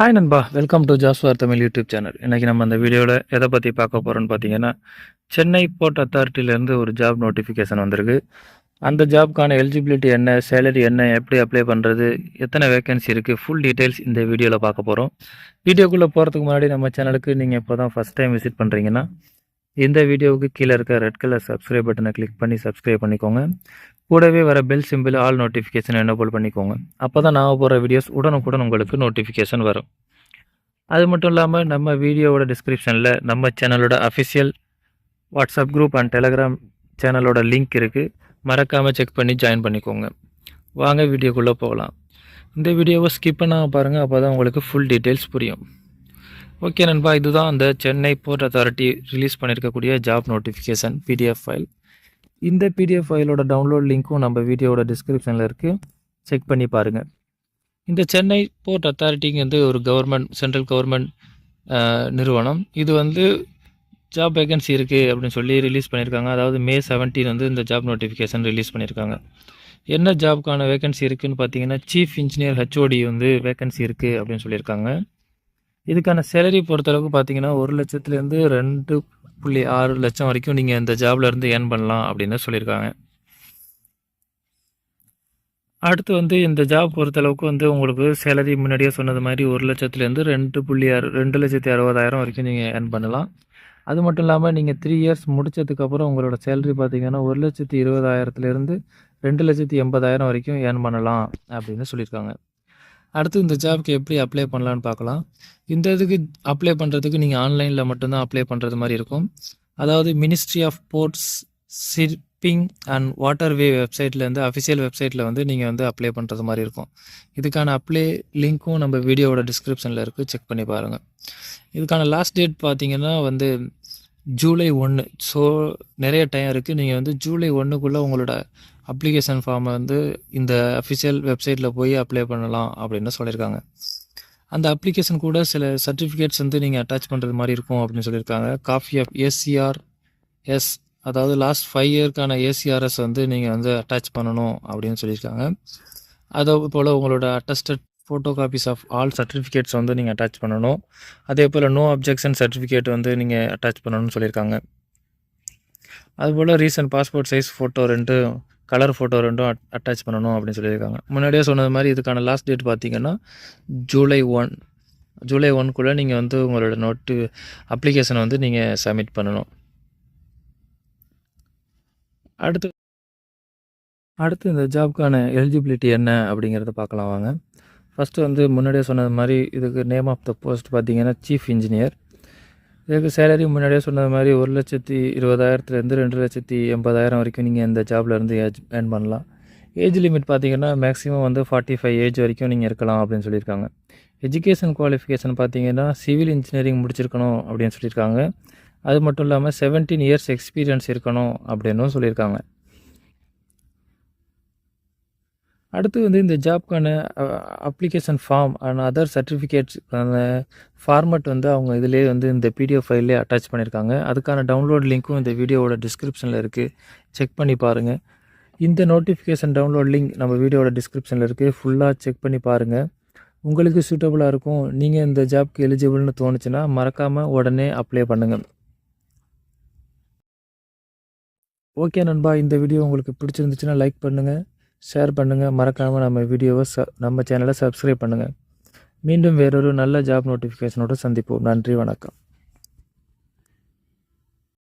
Hi நண்பா, welcome to ஜாஸ்வார் Tamil YouTube channel. இன்றைக்கி நம்ம அந்த வீடியோவில் எதை பற்றி பார்க்க போகிறோன்னு பார்த்தீங்கன்னா, சென்னை போர்ட் அத்தாரிட்டியிலேருந்து ஒரு ஜாப் நோட்டிஃபிகேஷன் வந்திருக்கு. அந்த ஜாப்க்கான எலிஜிபிலிட்டி என்ன, சேலரி என்ன, எப்படி அப்ளை பண்ணுறது, எத்தனை வேகன்சி இருக்குது, ஃபுல் டீட்டெயில்ஸ் இந்த வீடியோவில் பார்க்க போகிறோம். வீடியோக்குள்ளே போகிறதுக்கு முன்னாடி நம்ம சேனலுக்கு நீங்கள் இப்போ தான் ஃபஸ்ட் டைம் விசிட் பண்ணுறீங்கன்னா, இந்த வீடியோவுக்கு கீழே இருக்க ரெட் கலர் சப்ஸ்கிரைப் பட்டனை கிளிக் பண்ணி சப்ஸ்கிரைப் பண்ணிக்கோங்க. கூடவே வர bell simple all notification enable பண்ணிக்கோங்க. அப்போ தான் நான் போகிற வீடியோஸ் உடனுக்குடன் உங்களுக்கு நோட்டிஃபிகேஷன் வரும். அது மட்டும் இல்லாமல் நம்ம வீடியோவோட டிஸ்கிரிப்ஷனில் நம்ம சேனலோட official WhatsApp group and Telegram சேனலோட லிங்க் இருக்குது. மறக்காமல் செக் பண்ணி ஜாயின் பண்ணிக்கோங்க. வாங்க வீடியோக்குள்ளே போகலாம். இந்த வீடியோவை ஸ்கிப் பண்ணாமல் பாருங்கள், அப்போ தான் உங்களுக்கு ஃபுல் டீட்டெயில்ஸ் புரியும். ஓகே நண்பா, இதுதான் அந்த சென்னை போர்ட் அத்தாரிட்டி ரிலீஸ் பண்ணியிருக்கக்கூடிய ஜாப் நோட்டிஃபிகேஷன் பிடிஎஃப் ஃபைல். இந்த பிடிஎஃப் ஃபைலோட டவுன்லோட் லிங்க்கும் நம்ம வீடியோவோட டிஸ்கிரிப்ஷனில் இருக்குது, செக் பண்ணி பாருங்கள். இந்த சென்னை போர்ட் அத்தாரிட்டிங்கிறது ஒரு சென்ட்ரல் கவர்மெண்ட் நிறுவனம். இது வந்து ஜாப் வேகன்சி இருக்குது அப்படின்னு சொல்லி ரிலீஸ் பண்ணியிருக்காங்க. அதாவது May 17 இந்த ஜாப் நோட்டிஃபிகேஷன் ரிலீஸ் பண்ணியிருக்காங்க. என்ன ஜாப்க்கான வேகன்சி இருக்குதுன்னு பார்த்தீங்கன்னா, சீஃப் இன்ஜினியர் HOD வேகன்சி இருக்குது அப்படின்னு சொல்லியிருக்காங்க. இதுக்கான சேலரி பொறுத்தளவுக்கு பார்த்தீங்கன்னா 1 லட்சத்துலேருந்து 2.6 லட்சம் வரைக்கும் நீங்கள் இந்த ஜாப்ல இருந்து ஏர்ன் பண்ணலாம் அப்படின்னு சொல்லியிருக்காங்க. அடுத்து இந்த ஜாப் பொறுத்தளவுக்கு உங்களுக்கு சேலரி முன்னாடியே சொன்னது மாதிரி 1 லட்சத்துலேருந்து 2,60,000 வரைக்கும் நீங்கள் ஏர்ன் பண்ணலாம். அது மட்டும் இல்லாமல் நீங்கள் 3 இயர்ஸ் முடித்ததுக்கப்புறம் உங்களோட சேலரி பார்த்தீங்கன்னா 1,20,000லேருந்து 2,80,000 வரைக்கும் ஏர்ன் பண்ணலாம் அப்படின்னு சொல்லியிருக்காங்க. அடுத்து இந்த ஜாப்க்கு எப்படி அப்ளை பண்ணலான்னு பார்க்கலாம். இந்த இதுக்கு அப்ளை பண்ணுறதுக்கு நீங்கள் ஆன்லைனில் மட்டும்தான் அப்ளை பண்ணுறது மாதிரி இருக்கும். அதாவது ministry of ports, shipping and waterway வெப்சைட்லேருந்து அஃபிஷியல் வெப்சைட்டில் நீங்கள் அப்ளை பண்ணுறது மாதிரி இருக்கும். இதுக்கான அப்ளை லிங்க்கும் நம்ம வீடியோவோட டிஸ்கிரிப்ஷனில் இருக்குது, செக் பண்ணி பாருங்கள். இதுக்கான லாஸ்ட் டேட் பார்த்தீங்கன்னா July 1. ஸோ நிறைய டைம் இருக்குது. நீங்கள் July 1க்குள்ளே உங்களோட அப்ளிகேஷன் ஃபார்மை இந்த அஃபிஷியல் வெப்சைட்டில் போய் அப்ளை பண்ணலாம் அப்படின்னு சொல்லியிருக்காங்க. அந்த அப்ளிகேஷன் கூட சில சர்டிஃபிகேட்ஸ் நீங்கள் அட்டாச் பண்ணுறது மாதிரி இருக்கும் அப்படின்னு சொல்லியிருக்காங்க. காப்பி ஆஃப் ACRS, அதாவது லாஸ்ட் 5 இயர்க்கான ACRS நீங்கள் அட்டாச் பண்ணணும் அப்படின்னு சொல்லியிருக்காங்க. அதே போல் உங்களோட attested photo copies of all certificates நீங்கள் அட்டாச் பண்ணணும். அதே போல் நோ அப்ஜெக்ஷன் சர்டிஃபிகேட் நீங்கள் அட்டாச் பண்ணணும்னு சொல்லியிருக்காங்க. அதுபோல் recent passport size photo 2, colour photo 2 attach பண்ணணும் அப்படின்னு சொல்லியிருக்காங்க. முன்னாடியே சொன்னது மாதிரி இதுக்கான லாஸ்ட் டேட் பார்த்தீங்கன்னா July 1க்குள்ளே நீங்கள் உங்களோட அப்ளிகேஷனை நீங்கள் சப்மிட் பண்ணணும். அடுத்து இந்த ஜாப்க்கான எலிஜிபிலிட்டி என்ன அப்படிங்கிறத பார்க்கலாம் வாங்க. ஃபஸ்ட்டு முன்னாடியே சொன்னது மாதிரி இதுக்கு நேம் ஆஃப் த போஸ்ட் பார்த்தீங்கன்னா சீஃப் இன்ஜினியர். இதுக்கு சேலரி முன்னாடியே சொன்னது மாதிரி 1,20,000லேருந்து 2,80,000 வரைக்கும் நீங்கள் இந்த ஜாப்ல இருந்து ஏர்ன் பண்ணலாம். ஏஜ் லிமிட் பார்த்தீங்கன்னா மேக்ஸிமம் 45 ஏஜ் வரைக்கும் நீங்கள் இருக்கலாம் அப்படின்னு சொல்லியிருக்காங்க. எஜுகேஷன் குவாலிஃபிகேஷன் பார்த்தீங்கன்னா சிவில் இன்ஜினியரிங் முடிச்சிருக்கணும் அப்படின்னு சொல்லியிருக்காங்க. அது மட்டும் இல்லாமல் 17 இயர்ஸ் எக்ஸ்பீரியன்ஸ் இருக்கணும் அப்படின்னும் சொல்லியிருக்காங்க. அடுத்து இந்த ஜாப்க்கான அப்ளிகேஷன் ஃபார்ம் அண்ட் அதர் சர்டிஃபிகேட்ஸ்க்கான ஃபார்மட் அவங்க இதிலே இந்த பிடிஎஃப் ஃபைல்லே அட்டாச் பண்ணியிருக்காங்க. அதுக்கான டவுன்லோட் லிங்க்கும் இந்த வீடியோவோட டிஸ்கிரிப்ஷனில் இருக்குது, செக் பண்ணி பாருங்கள். இந்த நோட்டிஃபிகேஷன் டவுன்லோட் லிங்க் நம்ம வீடியோவோட டிஸ்கிரிப்ஷனில் இருக்குது, ஃபுல்லாக செக் பண்ணி பாருங்கள். உங்களுக்கு சூட்டபுளாக இருக்கும். நீங்கள் இந்த ஜாப்க்கு எலிஜிபிள்னு தோணுச்சுன்னா மறக்காமல் உடனே அப்ளை பண்ணுங்கள். ஓகே நண்பா, இந்த வீடியோ உங்களுக்கு பிடிச்சிருந்துச்சுன்னா லைக் பண்ணுங்கள், ஷேர் பண்ணுங்கள். மறக்காமல் நம்ம சேனலை சப்ஸ்கிரைப் பண்ணுங்கள். மீண்டும் வேறொரு நல்ல ஜாப் நோட்டிஃபிகேஷனோடு சந்திப்போம். நன்றி, வணக்கம்.